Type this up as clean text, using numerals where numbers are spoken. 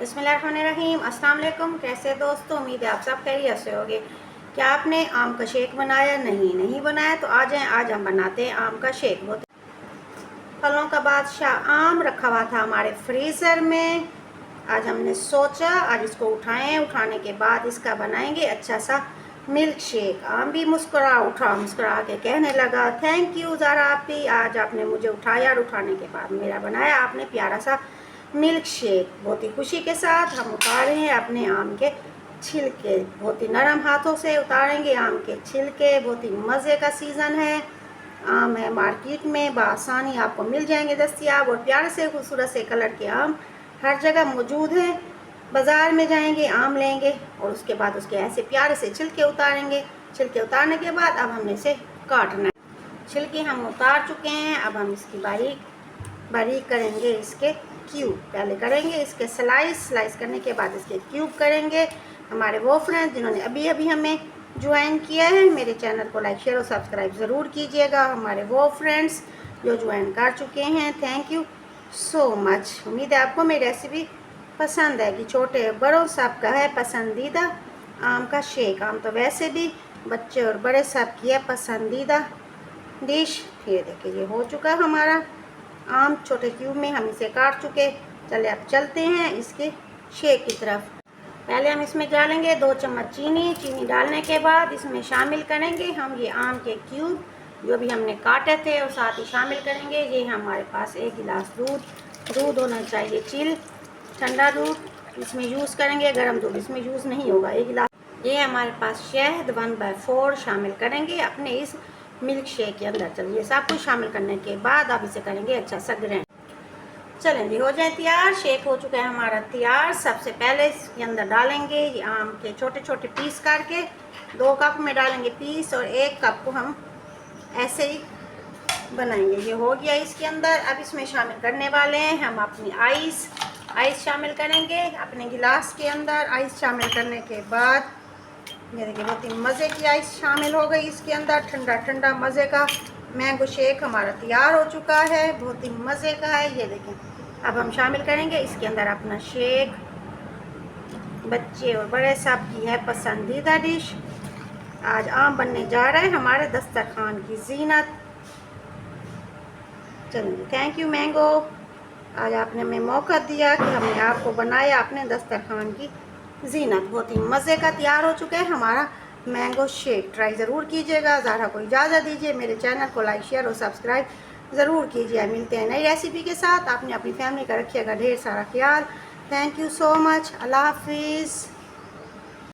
बिस्मिल्लाहिर्रहमानिर्रहीम। अस्सलाम वालेकुम। कैसे दोस्तों, उम्मीद है आप सब खैरियत से होंगे। क्या आपने आम का शेक बनाया? नहीं बनाया तो आ जाएं, आज हम बनाते हैं आम का शेक। बहुत फलों का बादशाह आम रखा हुआ था हमारे फ्रीज़र में। आज हमने सोचा आज इसको उठाएं, उठाने के बाद इसका बनाएंगे अच्छा सा मिल्क शेक। आम भी मुस्कुरा के कहने लगा, थैंक यू ज़ारा आपी, आज आपने मुझे उठाया और उठाने के बाद मेरा बनाया आपने प्यारा सा मिल्क शेक। बहुत ही खुशी के साथ हम उतारे हैं अपने आम के छिलके। बहुत ही नरम हाथों से उतारेंगे आम के छिलके। बहुत ही मज़े का सीज़न है। आम है मार्केट में बआसानी आपको मिल जाएंगे दस्तियाब, और प्यारे से खूबसूरत से कलर के आम हर जगह मौजूद हैं। बाज़ार में जाएंगे, आम लेंगे और उसके बाद उसके ऐसे प्यारे से छिलके उतारेंगे। छिलके उतारने के बाद अब हमने इसे काटना है। छिलके हम उतार चुके हैं, अब हम इसकी बारीक करेंगे इसके क्यूब। पहले करेंगे इसके स्लाइस करने के बाद इसके क्यूब करेंगे। हमारे वो फ्रेंड्स जिन्होंने अभी हमें ज्वाइन किया है, मेरे चैनल को लाइक शेयर और सब्सक्राइब ज़रूर कीजिएगा। हमारे वो फ्रेंड्स जो ज्वाइन कर चुके हैं, थैंक यू सो मच। उम्मीद है आपको मेरी रेसिपी पसंद है कि छोटे बड़ों सबका है पसंदीदा आम का शेक। आम तो वैसे भी बच्चे और बड़े सब की है पसंदीदा डिश। ये देखिए ये हो चुका हमारा आम छोटे क्यूब में, हम इसे काट चुके। चले अब चलते हैं इसके शेक की तरफ। पहले हम इसमें डालेंगे 2 चम्मच चीनी डालने के बाद इसमें शामिल करेंगे हम ये आम के क्यूब जो भी हमने काटे थे, और साथ ही शामिल करेंगे ये हमारे पास 1 गिलास दूध होना चाहिए चिल ठंडा दूध इसमें यूज़ करेंगे, गर्म दूध इसमें यूज़ नहीं होगा। 1 गिलास ये हमारे पास शहद 1/4 शामिल करेंगे अपने इस मिल्क शेक के अंदर। चलिए सब कुछ शामिल करने के बाद आप इसे करेंगे अच्छा सा ग्राइंड। चलें जी, हो जाए तैयार। शेक हो चुका है हमारा तैयार। सबसे पहले इसके अंदर डालेंगे ये आम के छोटे छोटे पीस करके। 2 कप में डालेंगे पीस और 1 कप को हम ऐसे ही बनाएंगे। ये हो गया इसके अंदर। अब इसमें शामिल करने वाले हैं हम अपनी आइस शामिल करेंगे अपने गिलास के अंदर। आइस शामिल करने के बाद ये देखिए बहुत ही मज़े की आइस शामिल हो गई इसके अंदर। ठंडा ठंडा मज़े का मैंगो शेक हमारा तैयार हो चुका है, बहुत ही मज़े का है। ये देखें अब हम शामिल करेंगे इसके अंदर अपना शेक। बच्चे और बड़े सब की है पसंदीदा डिश। आज आम बनने जा रहा है हमारे दस्तरखान की जीनत। चलिए थैंक यू मैंगो, आज आपने हमें मौका दिया कि हमने आपको बनाया अपने दस्तरखान की जीनत। बहुत ही मज़े का तैयार हो चुका है हमारा मैंगो शेक। ट्राई ज़रूर कीजिएगा। ज़ारा को इजाज़त दीजिए, मेरे चैनल को लाइक शेयर और सब्सक्राइब ज़रूर कीजिए। मिलते हैं नई रेसिपी के साथ। आपने अपनी फैमिली का रखिएगा ढेर सारा ख्याल। Thank you so much. अल्लाह हाफिज़।